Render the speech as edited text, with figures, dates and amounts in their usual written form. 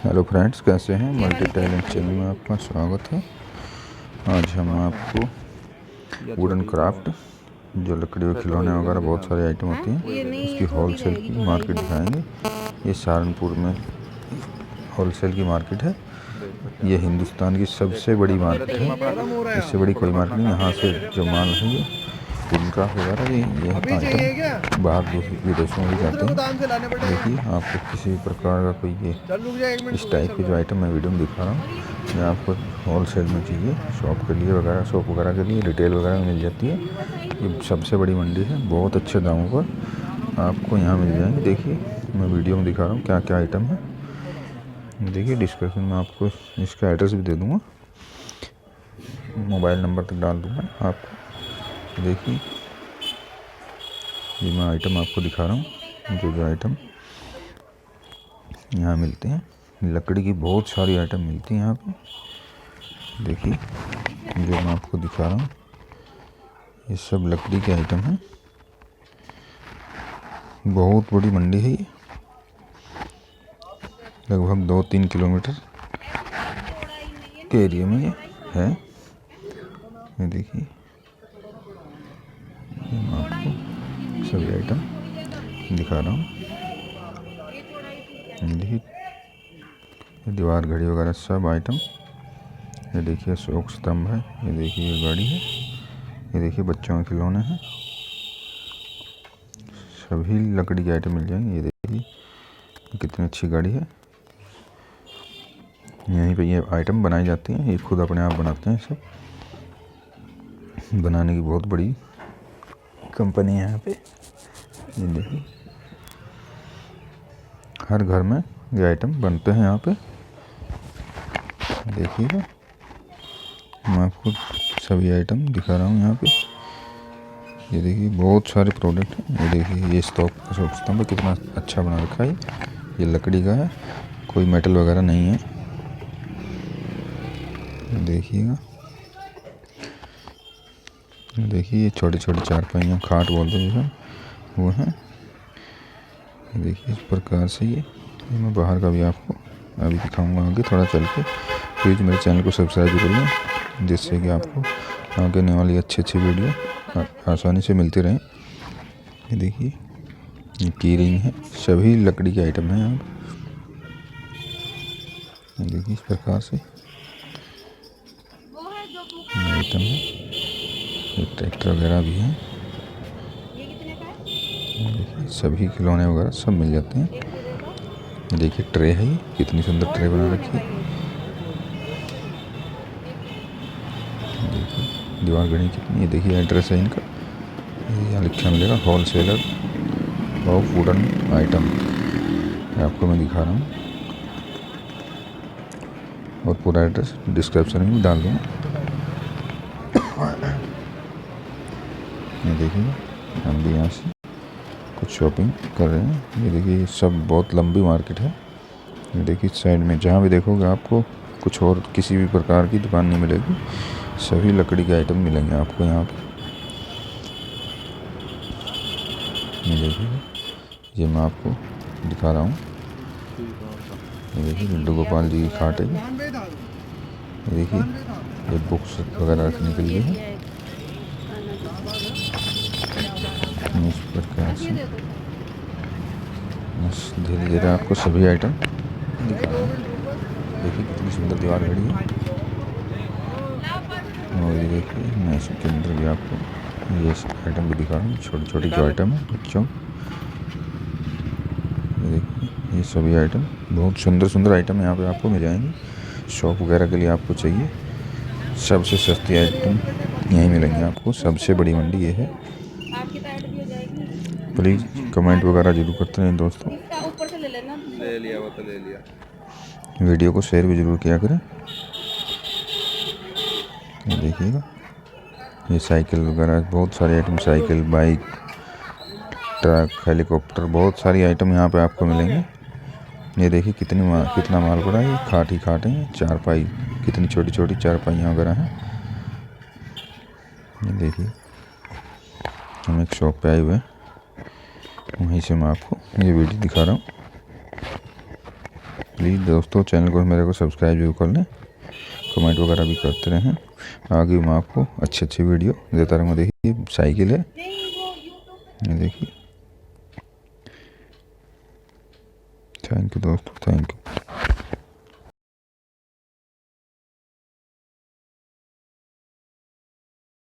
Hello friends, कैसे हैं। Multi talent channel में आपका स्वागत है। आज हम आपको वुडन क्राफ्ट, जो लकड़ी के खिलौने वगैरह बहुत सारे आइटम होती हैं, उसकी होलसेल की मार्केट दिखाएंगे। ये सहारनपुर में होलसेल की मार्केट है। ये हिंदुस्तान की सबसे बड़ी मार्केट है, इससे बड़ी कोई मार्केट नहीं। यहाँ से जो माल है ये वुडन क्राफ्ट वगैरह ये आइटम बाहर दूसरे विदेशों में भी जाते हैं। देखिए, आपको किसी भी प्रकार का कोई ये इस टाइप के जो आइटम मैं वीडियो में दिखा रहा हूँ, ये आपको होलसेल में चाहिए, शॉप के लिए वगैरह, शॉप वगैरह के लिए, रिटेल वगैरह में मिल जाती है। ये सबसे बड़ी मंडी है, बहुत अच्छे दामों पर आपको यहाँ मिल जाएंगे। देखिए, मैं वीडियो में दिखा रहा हूँ क्या क्या आइटम है। देखिए, डिस्क्रिप्शन में आपको इसका एड्रेस भी दे दूँगा, मोबाइल नंबर तक डाल दूँगा आपको। देखिए, ये मैं आइटम आपको दिखा रहा हूँ, जो आइटम यहाँ मिलते हैं। लकड़ी की बहुत सारी आइटम मिलती हैं यहाँ पे। देखिए, जो मैं आपको दिखा रहा हूँ ये सब लकड़ी के आइटम हैं। बहुत बड़ी मंडी है ये, लगभग 2-3 किलोमीटर के एरिया में ये है। ये देखिए, मैं आपको सभी आइटम दिखा रहा हूँ। देखिए, दीवार घड़ी वगैरह सब आइटम। ये देखिए, अशोक स्तंभ है। ये देखिए, ये गाड़ी है। ये देखिए, बच्चों के खिलौने हैं। सभी लकड़ी के आइटम मिल जाएंगे। ये देखिए, कितनी अच्छी गाड़ी है। यहीं पे ये आइटम बनाई जाती हैं, ये खुद अपने आप बनाते हैं। सब बनाने की बहुत बड़ी कंपनी है यहाँ पे। ये देखिए, हर घर में ये आइटम बनते हैं यहाँ पे। देखिएगा, मैं आपको सभी आइटम दिखा रहा हूँ यहाँ पे। ये देखिए, बहुत सारे प्रोडक्ट हैं। ये देखिए, ये अशोक स्तंभ कितना अच्छा बना रखा है। ये लकड़ी का है, कोई मेटल वगैरह नहीं है। देखिएगा, देखिए, ये छोटे छोटे चारपाइयाँ, खाट बोलते हैं जो वो हैं। देखिए, इस प्रकार से ये मैं बाहर का भी आपको अभी दिखाऊंगा आगे थोड़ा चल के। प्लीज़ मेरे चैनल को सब्सक्राइब कर लें, जिससे कि आपको आगे आने वाली अच्छी अच्छी वीडियो आसानी से मिलती रहें। ये देखिए, ये की रिंग है, सभी लकड़ी के आइटम हैं यहाँ। देखिए, इस प्रकार से आइटम है। एक ट्रैक्टर वगैरह भी है। देखिए, सभी खिलौने वगैरह सब मिल जाते हैं। देखिए, ट्रे है, ये कितनी सुंदर ट्रे बना रखी है। देखिए, दीवार घड़ी कितनी। ये देखिए, एड्रेस है इनका, यहाँ लिखा मिलेगा होलसेलर ऑफ वुडन आइटम। आपको मैं दिखा रहा हूँ और पूरा एड्रेस डिस्क्रिप्शन में भी डाल दूँगा। ये देखिए, हम भी यहाँ से कुछ शॉपिंग कर रहे हैं। ये देखिए, सब बहुत लंबी मार्केट है। ये देखिए, साइड में जहाँ भी देखोगे आपको कुछ और किसी भी प्रकार की दुकान नहीं मिलेगी, सभी लकड़ी के आइटम मिलेंगे आपको यहाँ पे। ये देखिए, ये मैं आपको दिखा रहा हूँ। ये देखिए, लड्डू गोपाल जी की खाट है। ये देखिए, ये बुक्स वगैरह रखने के लिए है। इस प्रकार से धीरे धीरे आपको सभी आइटम दिखा रहा हूँ। देखिए, कितनी सुंदर दीवार घड़ी है। और ये देखिए, मैं इसके अंदर भी आपको ये आइटम भी दिखा रहा हूँ, छोटी छोटी जो आइटम है बच्चों। ये देखिए, ये सभी आइटम बहुत सुंदर सुंदर आइटम यहाँ पे आपको मिल जाएंगे। शॉप वगैरह के लिए आपको चाहिए, सबसे सस्ती आइटम यहीं मिलेंगे आपको। सबसे बड़ी मंडी ये है। प्लीज़ कमेंट वगैरह जरूर करते रहें दोस्तों। ले लिया वो तो ले लिया। वीडियो को शेयर भी जरूर किया करें। ये देखिएगा, ये साइकिल वगैरह बहुत सारे item, cycle, bike, truck, helicopter, बहुत सारी आइटम यहाँ पे आपको मिलेंगे। ये देखिए, कितना माल पड़ा है। ये खाट ही खाट है, चारपाई, कितनी छोटी छोटी चारपाइयाँ वगैरह हैं। ये देखिए, हम एक शॉप पे आए हुए हैं, वहीं से मैं आपको ये वीडियो दिखा रहा हूँ। प्लीज़ दोस्तों चैनल को मेरे को सब्सक्राइब जरूर कर लें, कमेंट वगैरह भी करते रहें। आगे मैं आपको अच्छी वीडियो देता रहूँगा। देखिए साइकिल है, ये देखिए। थैंक यू दोस्तों, थैंक यू।